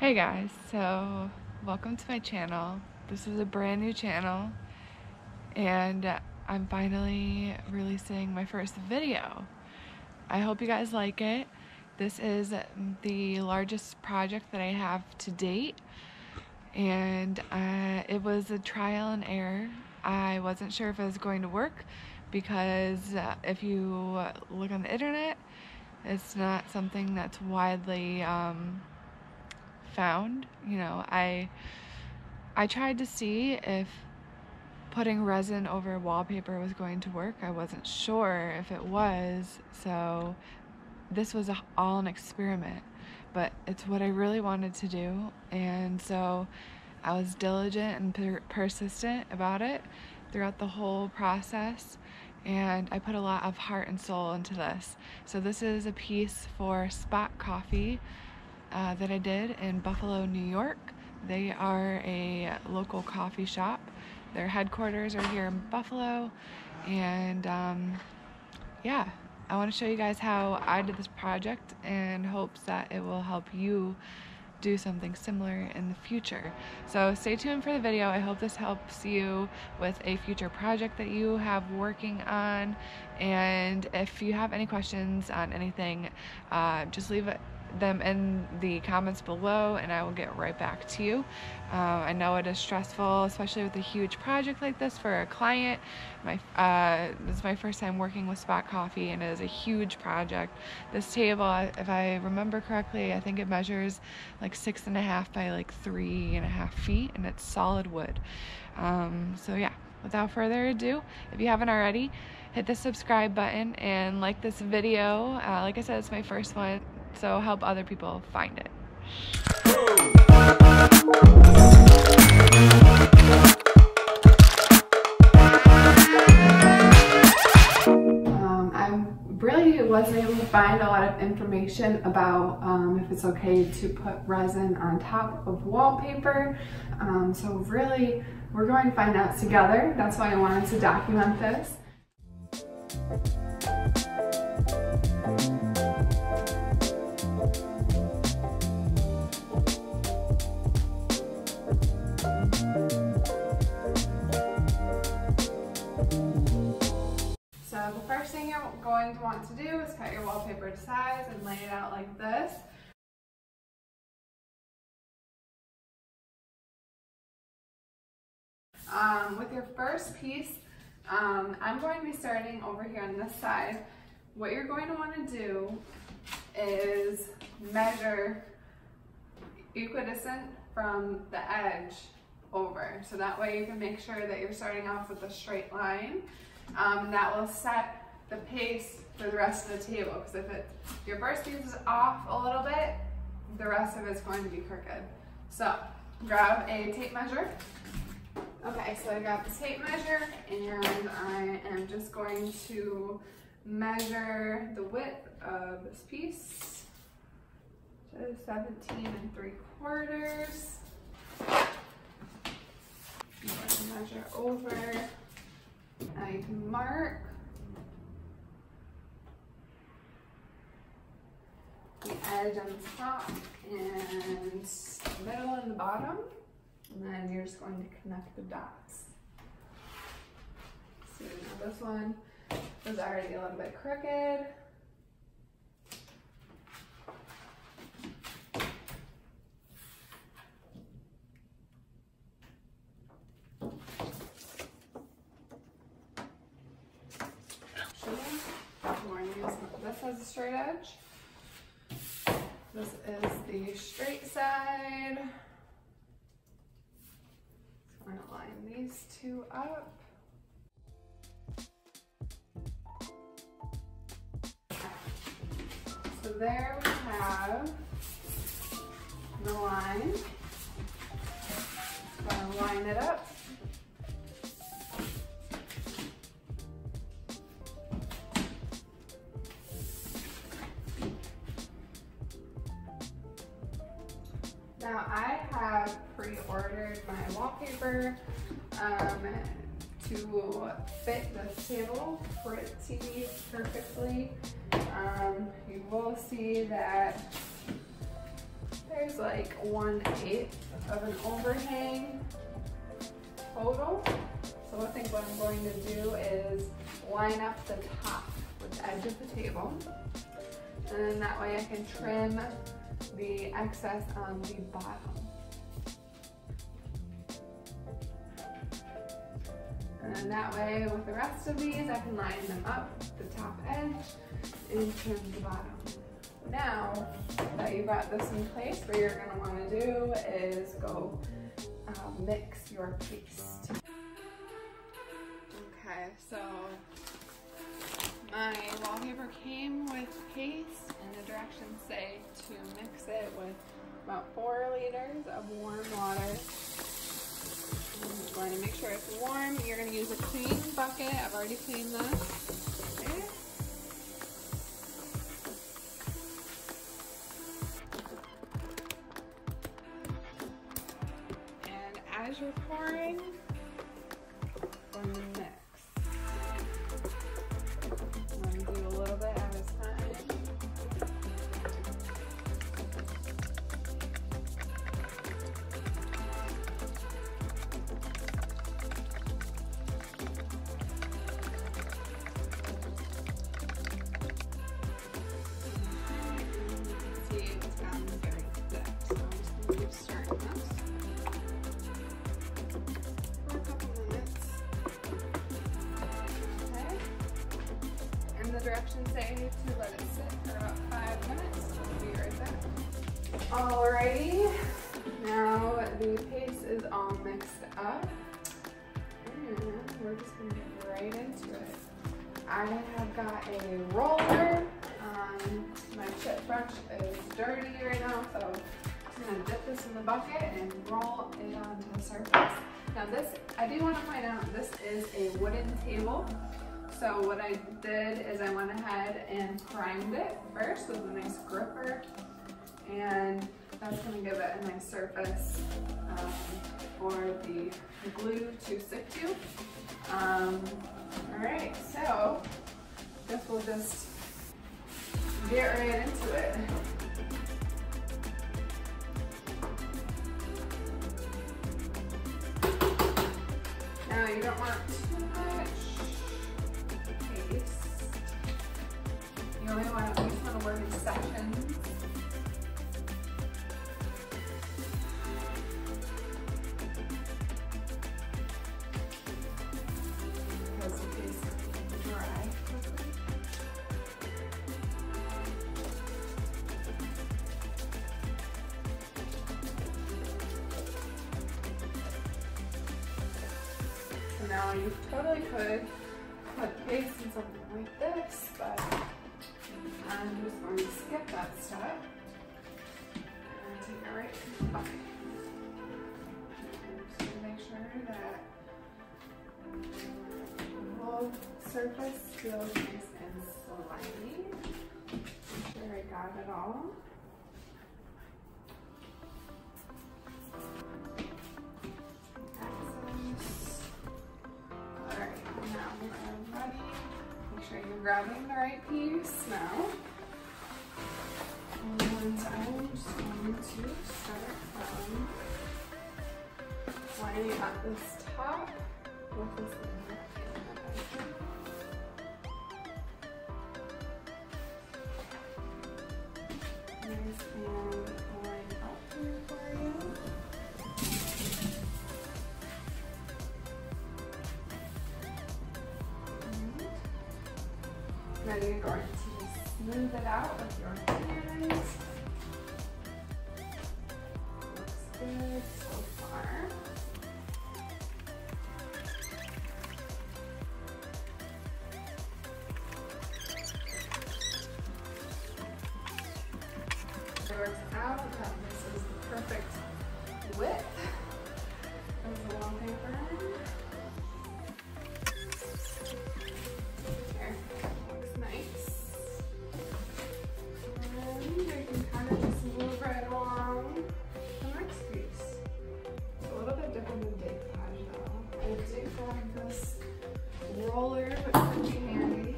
Hey guys, so welcome to my channel. This is a brand new channel and I'm finally releasing my first video. I hope you guys like it. This is the largest project that I have to date, and it was a trial and error. I wasn't sure if it was going to work because if you look on the internet, it's not something that's widely found. You know, I tried to see if putting resin over wallpaper was going to work. I wasn't sure if it was, so this was all an experiment, but it's what I really wanted to do, and so I was diligent and persistent about it throughout the whole process, and I put a lot of heart and soul into this. So this is a piece for Spot Coffee that I did in Buffalo, New York. They are a local coffee shop. Their headquarters are here in Buffalo, and yeah, I want to show you guys how I did this project in hopes that it will help you do something similar in the future. So stay tuned for the video. I hope this helps you with a future project that you have working on, and if you have any questions on anything, just leave them in the comments below and I will get right back to you. I know it is stressful, especially with a huge project like this for a client. This is my first time working with Spot Coffee, and it is a huge project. This table, if I remember correctly, I think it measures like 6.5 by like 3.5 feet, and it's solid wood. So yeah, without further ado, if you haven't already, hit the subscribe button and like this video. Like I said, it's my first one, so help other people find it. I really wasn't able to find a lot of information about if it's okay to put resin on top of wallpaper. So really, we're going to find out together. That's why I wanted to document this. So the first thing you're going to want to do is cut your wallpaper to size and lay it out like this. With your first piece, I'm going to be starting over here on this side. What you're going to want to do is measure equidistant from the edge over, so that way you can make sure that you're starting off with a straight line. That will set the pace for the rest of the table, because if your first piece is off a little bit, the rest of it's going to be crooked. So grab a tape measure. Okay, so I got the tape measure, and I am just going to measure the width of this piece to 17.75. I'm going to measure over. Now you can mark the edge on the top and the middle and the bottom, and then you're just going to connect the dots. So now this one was already a little bit crooked. This has a straight edge. This is the straight side. So we're going to line these two up. So there we have the line. I'm going to line it up. Now I have pre-ordered my wallpaper to fit this table pretty perfectly. You will see that There's like 1/8 of an overhang total. So I think what I'm going to do is line up the top with the edge of the table. And then that way I can trim the excess on the bottom. And then that way with the rest of these I can line them up the top edge and trim the bottom. Now that you've got this in place, what you're going to want to do is go mix your paste. Okay, so my wallpaper came with paste, and the directions say to mix it with about 4 liters of warm water. I'm going to make sure it's warm. You're going to use a clean bucket. I've already cleaned this. Okay. And as you're pouring, I'm going to mix. I'm going to do a little bit at a time. Directions say to let it sit for about 5 minutes. We'll be right back. Alrighty, now the paste is all mixed up, and we're just going to get right into it. I have got a roller. My chip brush is dirty right now, so I'm going to dip this in the bucket and roll it onto the surface. Now this, I do want to point out, this is a wooden table. So what I did is I went ahead and primed it first with a nice gripper, and that's going to give it a nice surface for the glue to stick to. Alright, so I guess we'll just get right into it. Now you don't want too much. You only want to, work in sections. Because the paste is dry. So now you totally could put paste in something like this, but I'm just going to skip that step and take it right to the bucket. Just to make sure that the whole surface feels nice and slimy. Make sure I got it all. Alright, now we're ready. Make sure you're grabbing the right piece now. And I'm just going to start from lining up this top with this rectangle. Nice and line up here for you. Now you're going to smooth it out with your hands. Looks good so far. It works out that this is the perfect width of the wallpaper. Roller, which is pretty handy.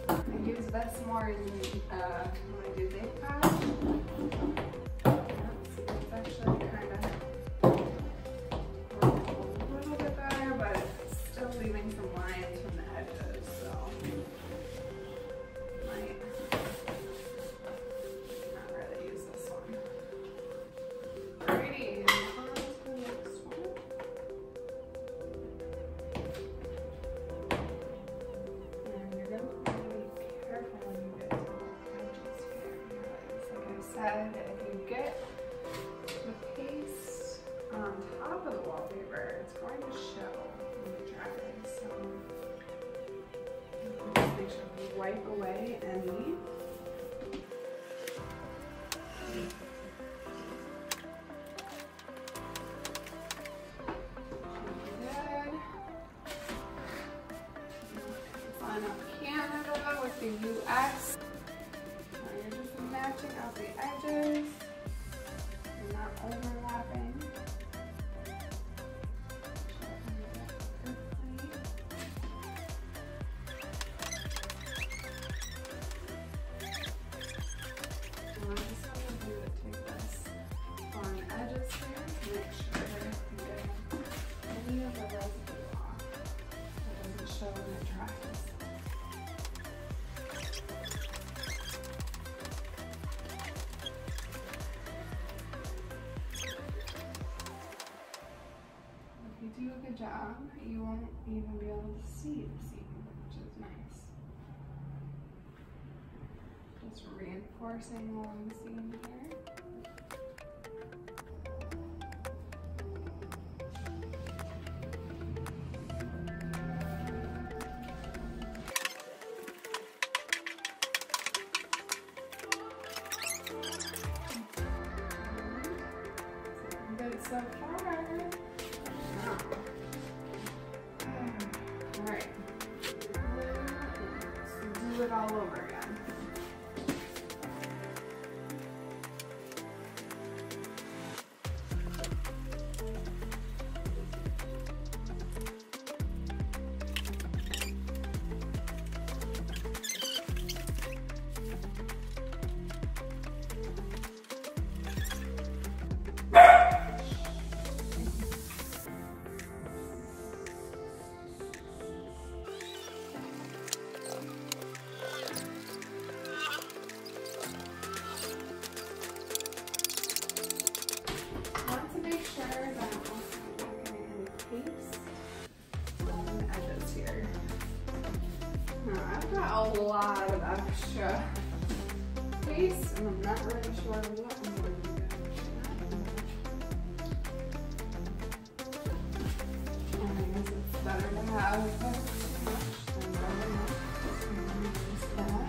I use this more in when I do decoupage. said, if you get the paste on top of the wallpaper, it's going to show when it dries. So just make sure you wipe away any. Canada with the US. Now you're just matching out the edges. You're not overlapping. Now I just want to do it, take this on the edges here to make sure that I can get any of the residue off. It doesn't show when it dries. Do a good job, you won't even be able to see the seam, which is nice. Just reinforcing along the seam here. Good so far. Alright, let's do it all over again. I've got a lot of extra paste, and I'm not really sure what I'm going to do. I guess it's better to have too much than not enough. So I'm going to use that.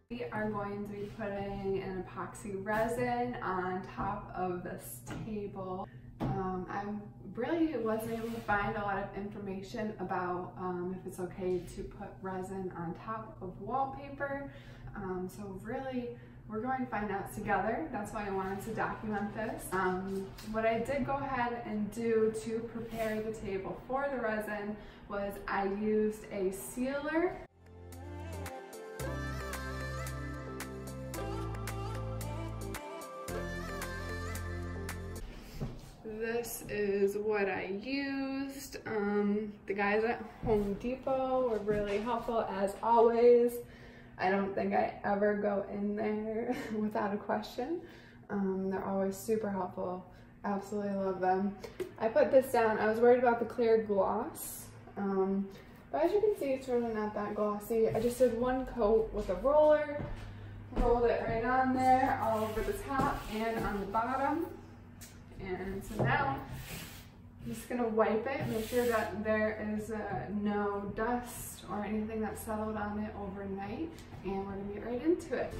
We are going to be putting an epoxy resin on top of this table. I really wasn't able to find a lot of information about if it's okay to put resin on top of wallpaper. So really, we're going to find out together. That's why I wanted to document this. What I did go ahead and do to prepare the table for the resin was I used a sealer. This is what I used. The guys at Home Depot were really helpful as always. I don't think I ever go in there without a question. They're always super helpful. Absolutely love them. I put this down. I was worried about the clear gloss. But as you can see, it's really not that glossy. I just did one coat with a roller, rolled it right on there, all over the top and on the bottom. And so now I'm just gonna wipe it, make sure that there is no dust or anything that settled on it overnight, and we're gonna get right into it.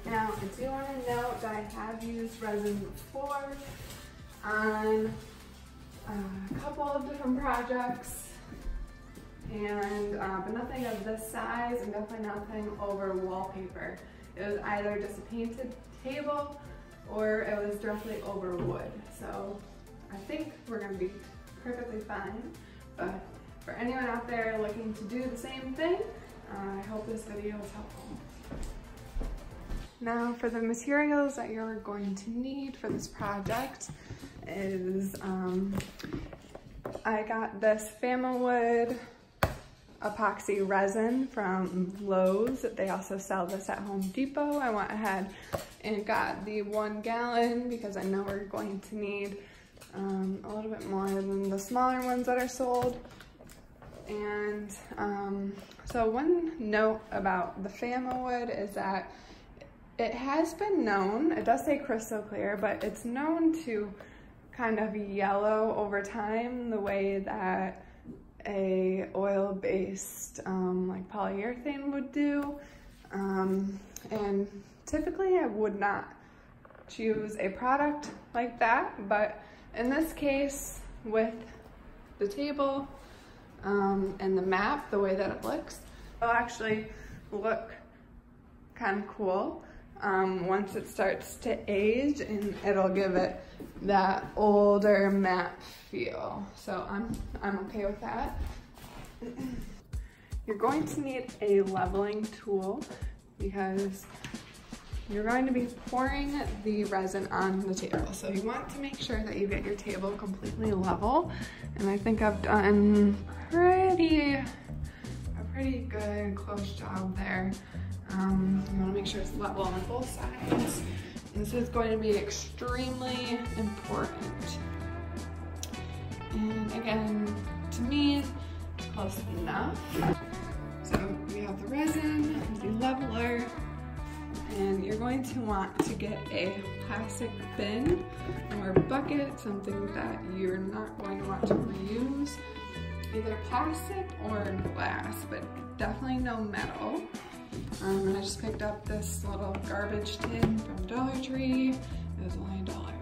Now, I do want to note that I have used resin before on a couple of different projects, and but nothing of this size, and definitely nothing over wallpaper. It was either just a painted table or it was directly over wood. So I think we're gonna be perfectly fine. But for anyone out there looking to do the same thing, I hope this video is helpful. Now for the materials that you're going to need for this project is, I got this Wood epoxy resin from Lowe's. They also sell this at Home Depot. I went ahead and got the 1 gallon because I know we're going to need a little bit more than the smaller ones that are sold. And so one note about the Wood is that it has been known, it does say crystal clear, but it's known to kind of yellow over time the way that a oil-based like polyurethane would do. And typically I would not choose a product like that, but in this case with the table and the map, the way that it looks, it'll actually look kind of cool once it starts to age, and it'll give it that older matte feel. So I'm okay with that. You're going to need a leveling tool because you're going to be pouring the resin on the table. So you want to make sure that you get your table completely level. And I think I've done a pretty good close job there. You want to make sure it's level on both sides. This is going to be extremely important. And again, to me, close enough. So we have the resin, the leveler, and you're going to want to get a plastic bin or bucket, something that you're not going to want to reuse. Either plastic or glass, but definitely no metal. And I just picked up this little garbage tin from Dollar Tree. It was only $1.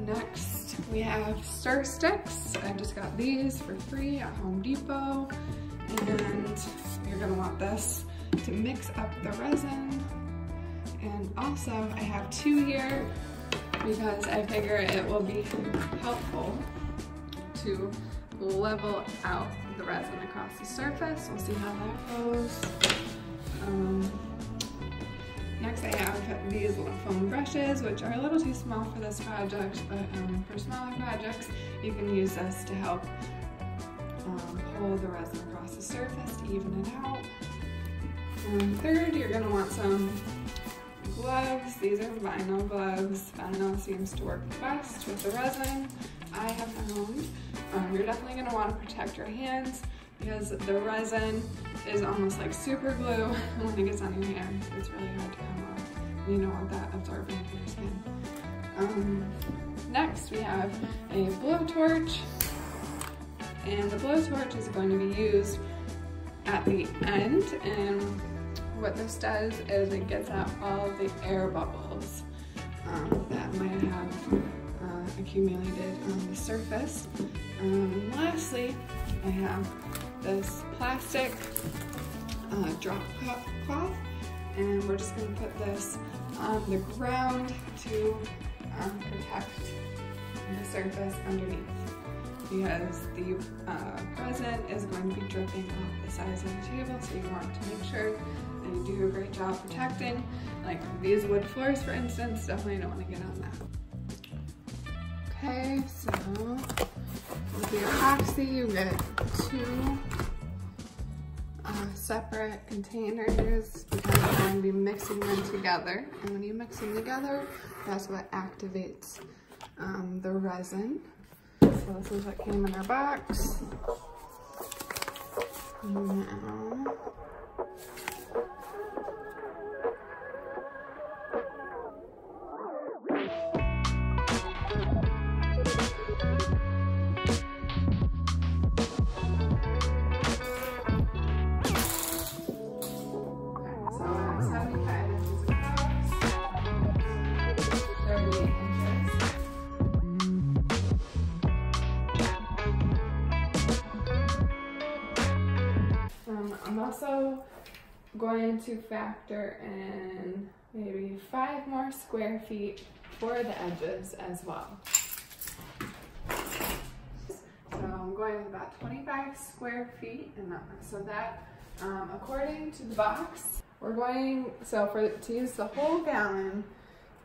Next, we have stir sticks. I just got these for free at Home Depot. And you're gonna want this to mix up the resin. And also, I have 2 here because I figure it will be helpful to level out the resin across the surface. We'll see how that goes. Next I have these little foam brushes, which are a little too small for this project, but for smaller projects you can use this to help pull the resin across the surface to even it out. Third, you're going to want some gloves. These are vinyl gloves. Vinyl seems to work best with the resin, I have found. You're definitely going to want to protect your hands because the resin is almost like super glue. When it gets on your hands, it's really hard to come off. You don't want that absorbing into your skin. Next, we have a blowtorch, and the blowtorch is going to be used at the end, and what this does is it gets out all of the air bubbles that might have accumulated on the surface. Lastly, I have this plastic drop cloth, and we're just going to put this on the ground to protect the surface underneath, because the resin is going to be dripping off the sides of the table, so you want to make sure that you do a great job protecting. Like these wood floors, for instance, definitely don't want to get on that. Okay, so with the epoxy, you get 2 separate containers because we're going to be mixing them together. And when you mix them together, that's what activates the resin. So this is what came in our box. Now, going to factor in maybe 5 more square feet for the edges as well. So I'm going with about 25 square feet, and so that, according to the box, we're going, so to use the whole gallon,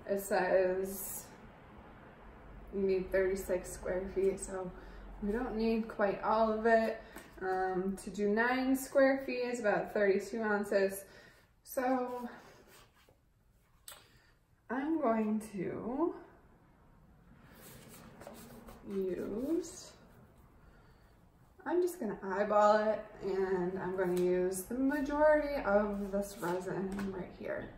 it says you need 36 square feet, so we don't need quite all of it. To do 9 square feet is about 32 ounces. So I'm going to I'm just gonna eyeball it, and I'm going to use the majority of this resin right here.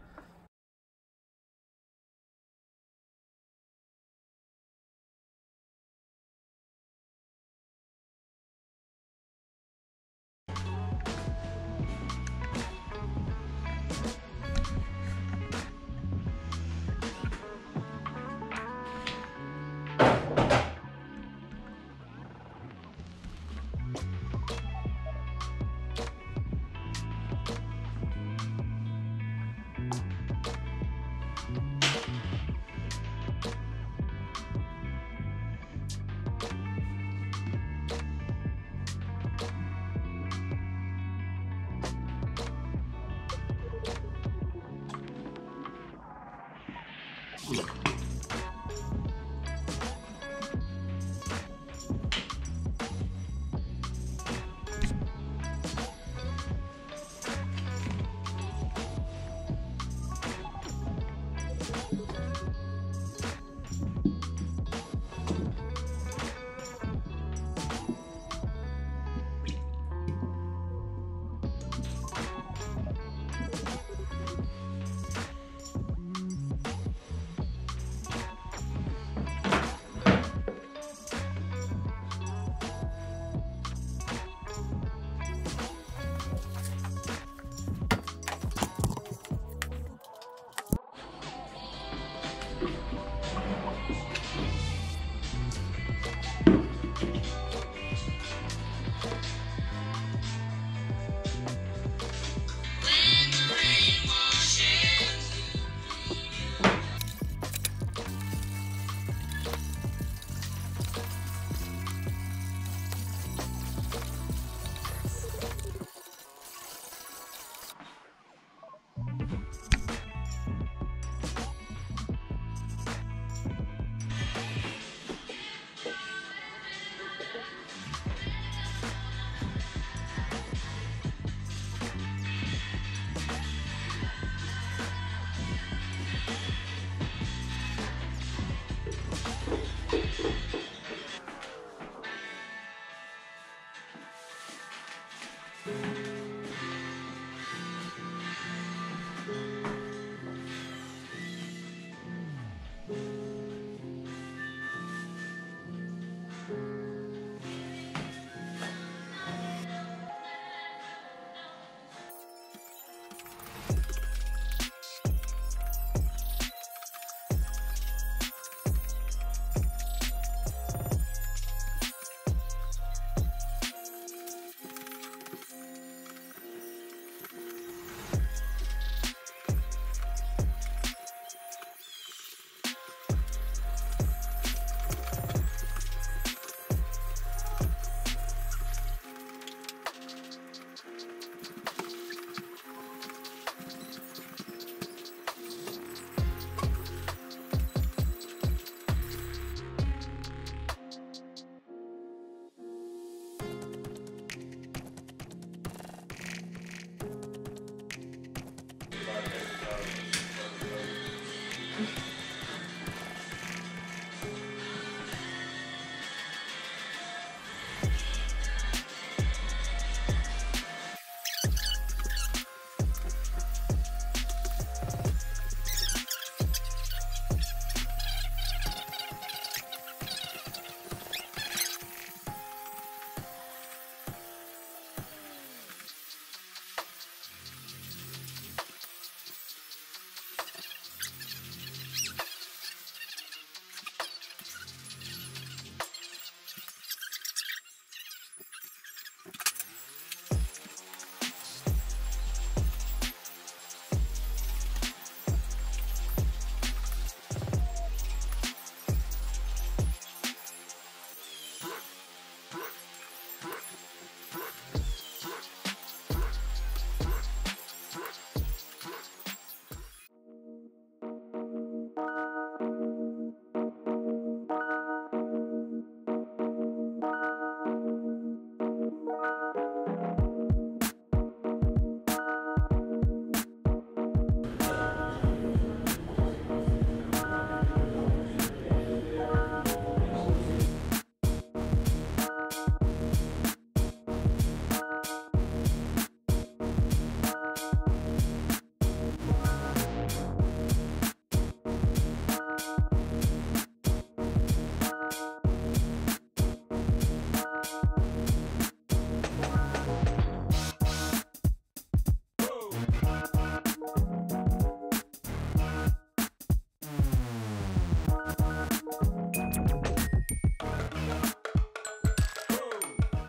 Yeah.